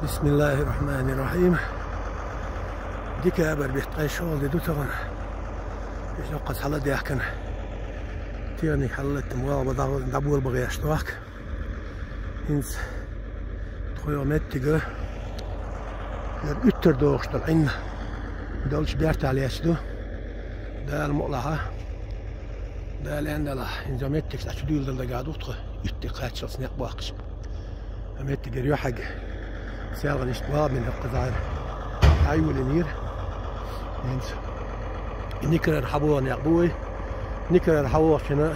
بسم الله الرحمن الرحيم. ديك أبر بيحتاج شغل دو طبعا إيش نقص حلا ديحكن تيرني حلت موال دبول بغيش تواك إنس تخيل متجه يتر دوغش طلعين دولش بيرت على يسدو ده المقلعة ده الأندلة إن زمتك تشديل ده قاعد وطخ يتقاعد شخص نقباقش متجه ريحق سيالغن اشتباه من القزعر عيول النير إنس نكرر حبوه نقبوي نكرر حبوه شنا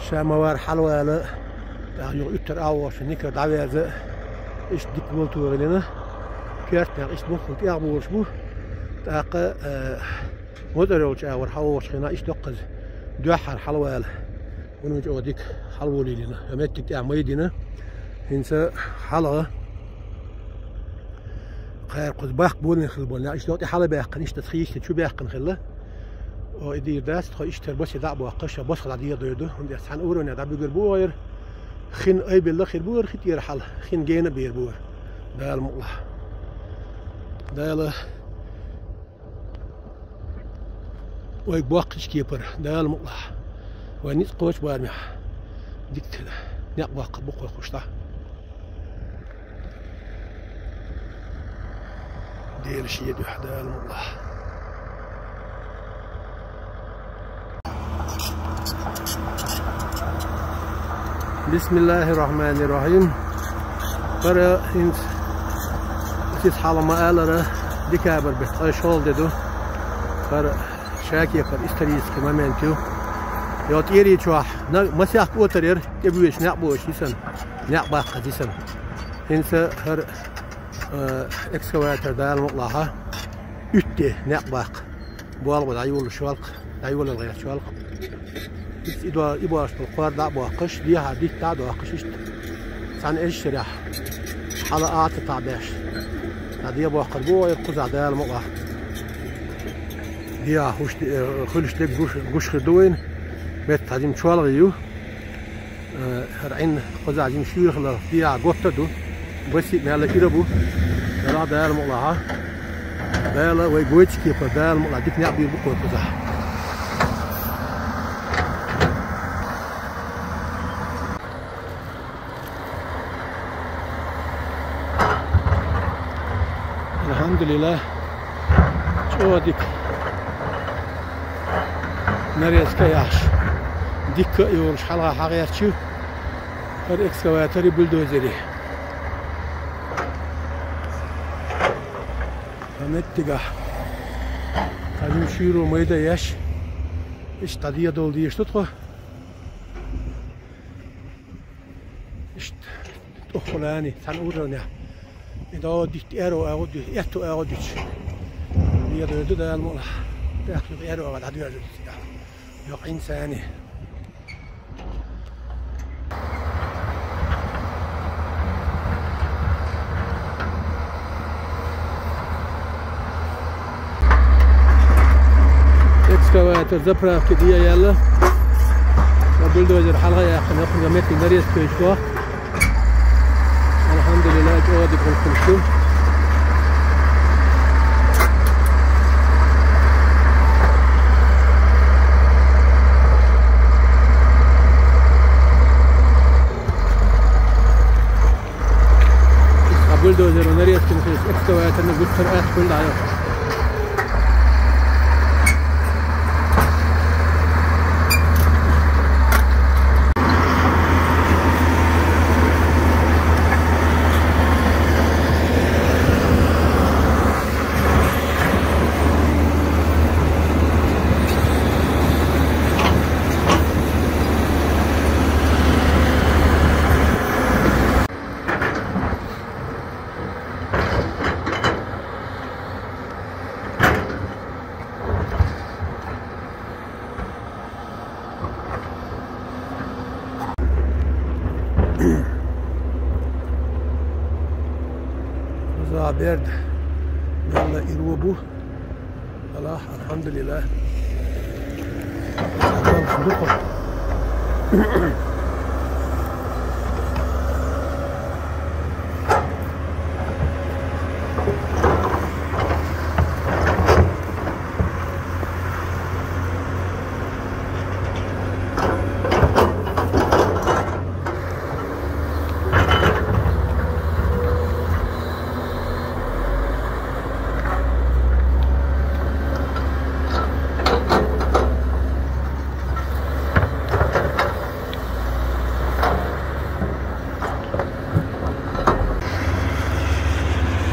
شاموار حلوة لا يعني يتر أول شن نكرر دعوة ذا إيش ديك ولتو غلينا كيرت يعني إيش بخل كي أبو ورشبو تاقة مدرج أول حبوه شنا إيش دقز دوحر حلوة لا ونوج أوديك حلوة لينا يمتك تعميدنا إنسا حلوة خير قد باق بولن خلبون لا إيش دوتي حلا باقن إيش تتخيش تشو باقن خلا ويدير داس تخو إيش تربس يدعب وقشة بس خلا دير دويدو هم دي سان أورون يدعب يقول بوير خين أي بالله خير بوير خير حلا خين جينا بير بوير ده المقلع ده له ويبواقش كيبر ده المقلع ونيت قوش بارمي ديك كده نقبق بقوة خشطة دير شي يد وحده المقلع بسم الله الرحمن الرحيم. برا انت تيس حالا ما آلرا ديكابر بحتاج شغل ديدو برا شاكي فر استريس كما منتو يوت إيري تشوح مسيح قوترير يبويش نعبوش يسن نعباق يسن انسا هر اكسكواتر دال مقلعها يتي نعباق بوالغ عيول الشوالق عيول الغير شوالق إبواش بالقوار دا بواقش ديها دي تا بواقش سان إيش ريح حلقات تعباش دي بواقر بوا يرقز دال مقلع ديها خلش ديك قوش خدوين بيت عزيم شوالغ يو هرعين قز عزيم شوير خلا ديها قوتا دو بسي مالا إيربو دال دال مقلعها دال ويقويتش كيفا دال مقلع ديك نعبير بقوة قزح الحمد لله شو ديك نريز كياش ديك يورش حلقة حقيقة شو هر اكسكواتري بلدوزري متجه قديم شيرو ميدا ياش ايش تادية دول دي ايش تدخل ايش تدخلاني تنورنا إذا ديت إيرو أو دي إتو أو ديش يدو يدو ده المولا تأخذ إيرو أو العدو يدو يق إنساني إكسكواتر زبرة كدية يلا وبلدوزر حلقة يا أخي نأخذ جميع نريس كيشوا الحمد لله جوادي بالكلشو بلدوزر ونريس كنفيس اكسكواتر نقول فرقات كل عليهم برد يلا يروبو خلاص الحمد لله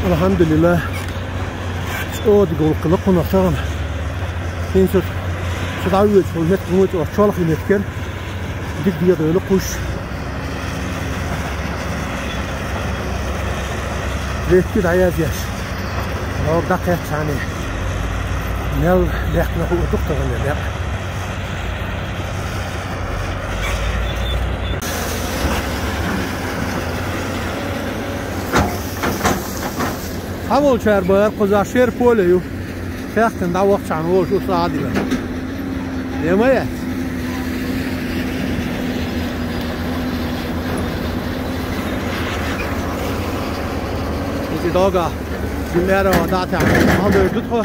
Alhamdulillah. O de gol kılık onu sağım. Neyse. Şurada şu met bu o çalık metken. Dik diye böyle kuş. Rekti dayaz yaş. Orada kaç tane. Nel lekne bu doktorun ne? Havol çarbar Kozaşehir poleyu. Şahsen da vaqt çan o şu saadiler. Demeye. İşte daga günler o data aldı tutku.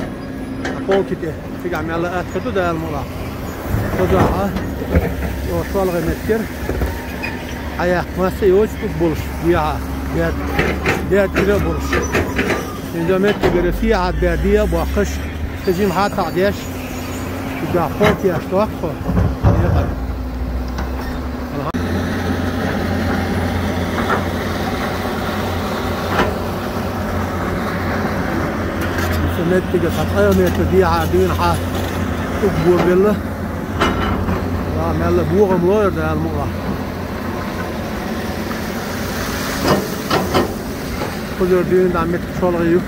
Akol kiti. Figam yalla atkutu da almola. Kozaha o şual gımetker. Ayak masa yoç buluş. Ya der kilo buluş. İnzamet göre fiyat berdiye bakış tecim hatta diş da fok ya stok ko İnzamet göre sataya metre diye adın ha bu bella la mella buğum var da almuğa Kudürdüğün damet çoluğu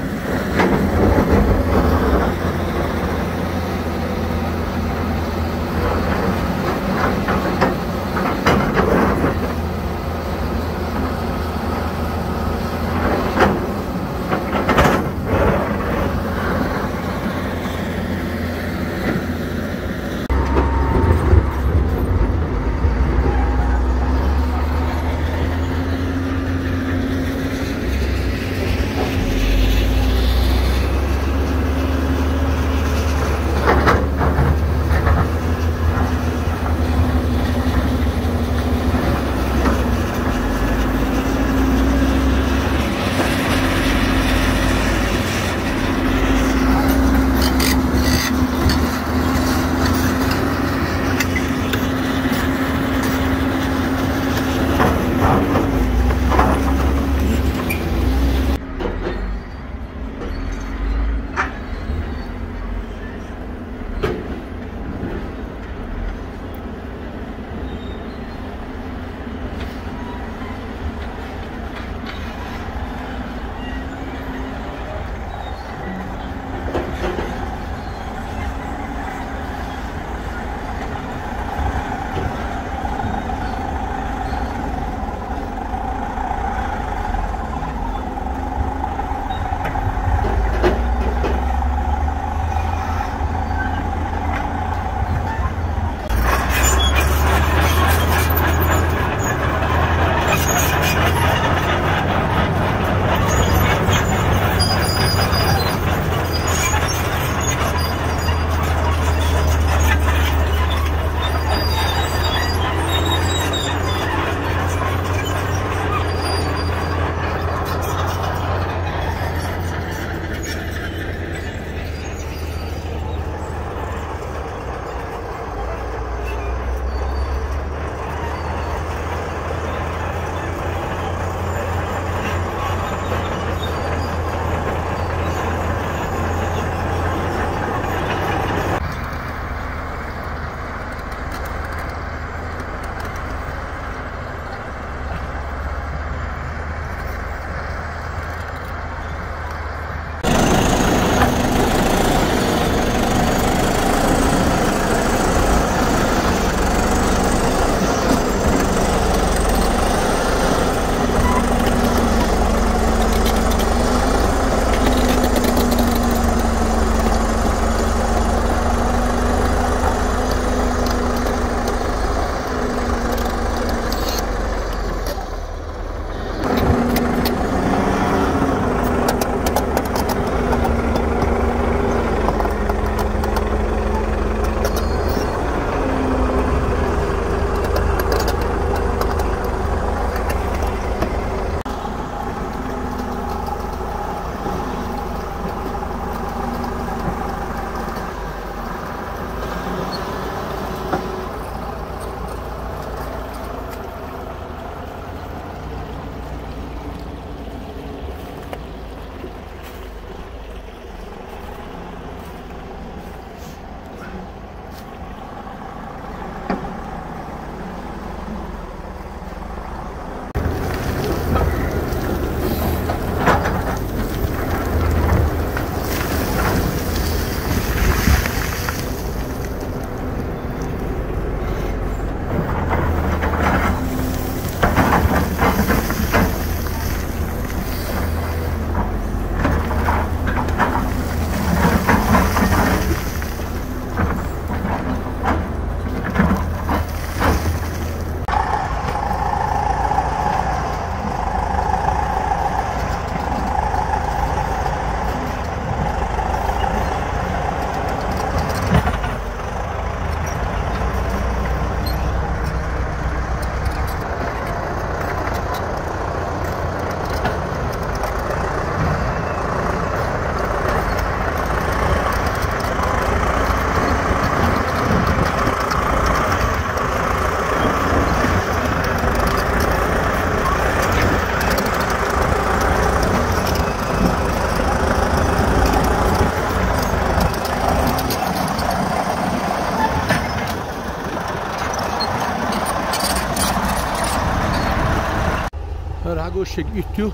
Eşek ütü.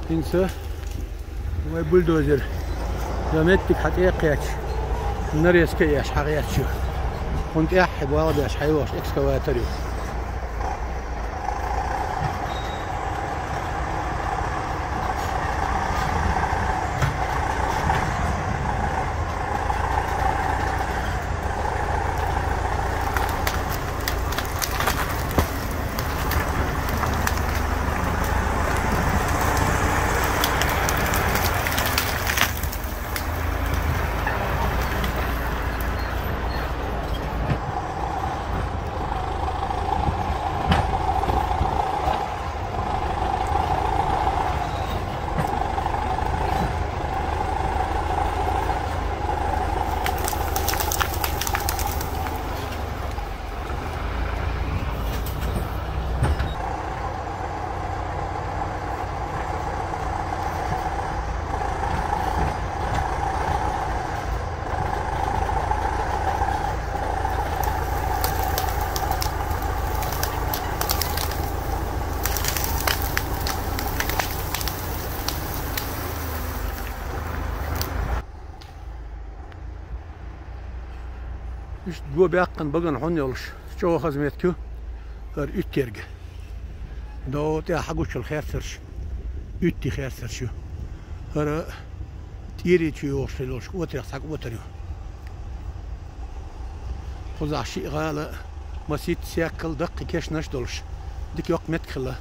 İnse ve buldozer. Zamettik حقيقي نريس كياش حقيقة شو كنت أحب واضح حيوش إكسكواتريو İşte bu bakın bugün hon yolş. Çoğu hizmetkü her ütterge. Doğu te haguçul xerserş. Ütti xerserş. Her tiri çiyoş yolş. Otur sak oturuyor. Xuzaşi gala masit siyakıl dak keş naş dolş. Dik yok metkıla.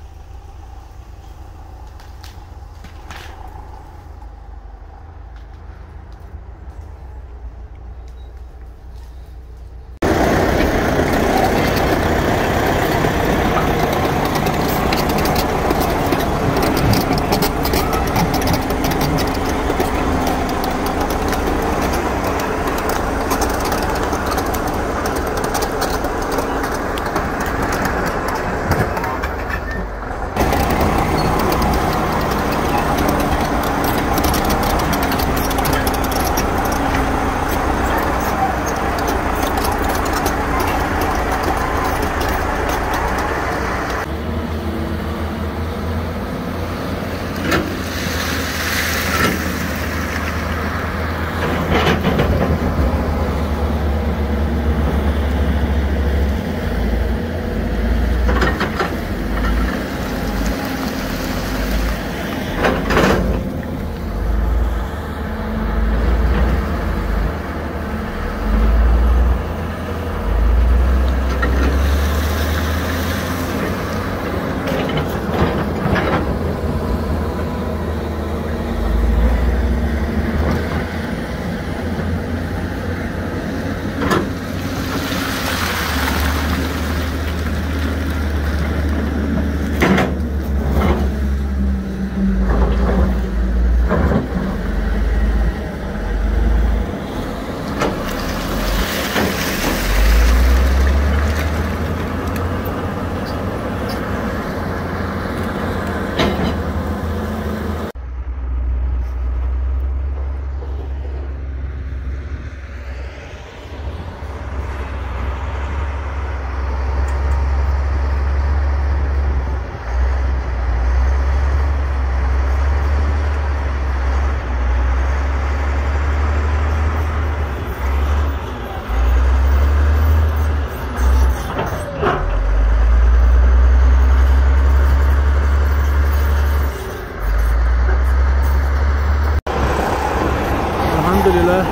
Alhamdulillah.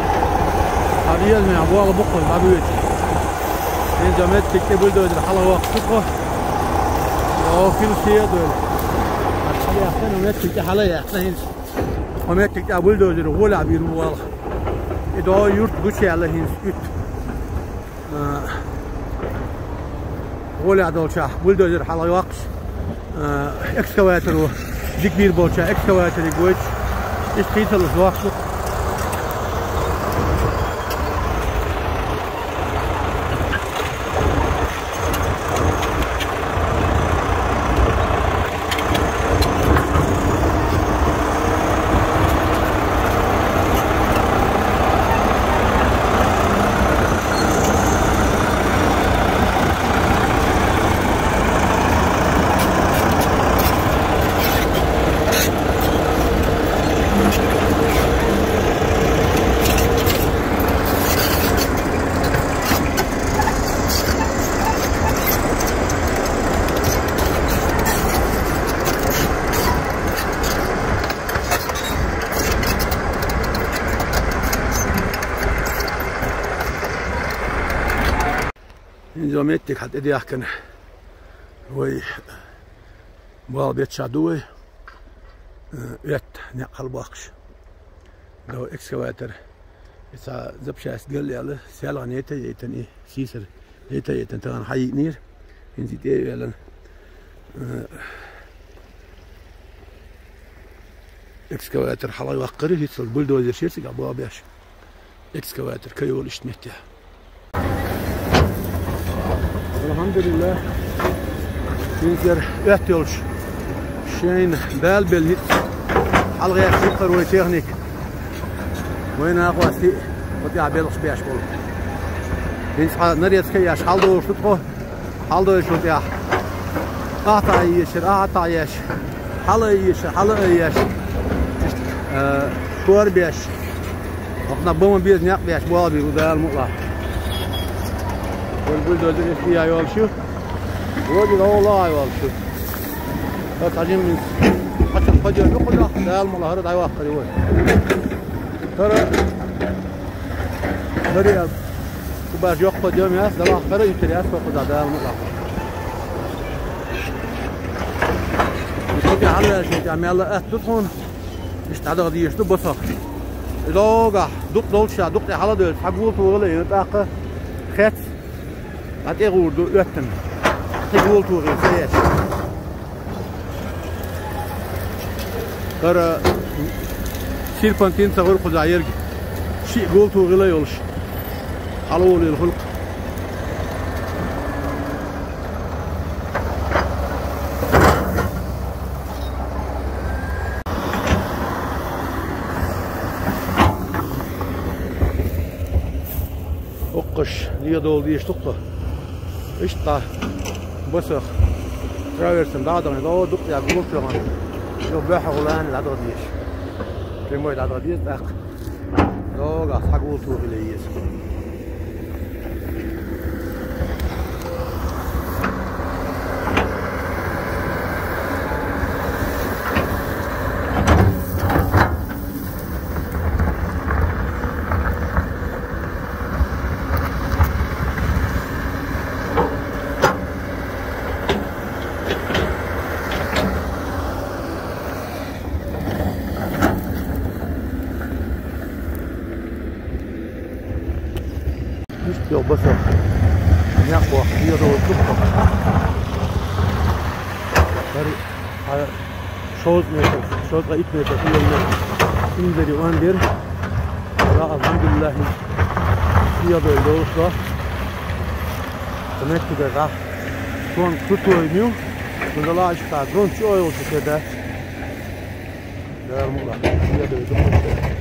Hariyaz mı bu alı bukul babüt. Ben zamet tekte buldozer hala vaqtıqo. O filsiye döl. Hadi yaxtan umet tekte hala yaxtan hins. Umet tekte buldozer gola bir wal. İdo yurt güçe Allah hins üt. Gola dolça buldozer hala vaqt. Ekskavatör dik bir bolça ekskavatör güç. İstital vaqt. نظام ettik حتى دي أحكن وي بال بيت شادوي ويت نقل باقش لو إكسكافاتر إذا زبشة قال لي على سيالة نيته يتني سيسر نيته يتنتهن حي نير ينزيد يلا إكسكافاتر حلا يوقره يتصل بولدوزر شيرسي قبوا بيش إكسكافاتر كيول إشتمته الحمد لله ينزر يحتولش شين دال بالهيت حلقة سكر وتكنيك وين أقوى وتيع بيلش بيش بول ينصح نريد كياش حلدو شتقو حلدو شو تيع قاطع يشر قاطع يش حلا يشر حلا يش كور بيش وقنا بوم بيز نيق بيش بوالبي ودال مطلع والبولدوزر فيها يولشو الراجل والله يولشو بس عجين من حتى الفجر يقول دال مطلع هرد عيواقر يقول ترى هري كبار يقف يوم ياس دلا خير يشتري ياس فقد دال مطلع يسوي على شيء تعمل تدخل اشتعد غادي يشتو بصق لوغا دوق دولشا دوق حالا دول حقول طول ينطاق خات بعد يغور دو يتم حقول طول فياش ترى شيل بانتين صغير خذ يرجع شيء قول طول لا يولش حلول الخلق قش ليدول ديش تقطع اشتا بسخ تراورسن دادن دو دق يا قول كمان لو باح غلان العدد ديش كيما العدد ديش داق دو غا حقول تو ليس يو بس نقوى يدو تقطع فري شوز متر شوز غايت متر في المتر انزلي واندير الحمد لله يدو دوسا تمت كده كون كتو نيو من الله اشتا كون شو يوصل كده ده الموضوع يدو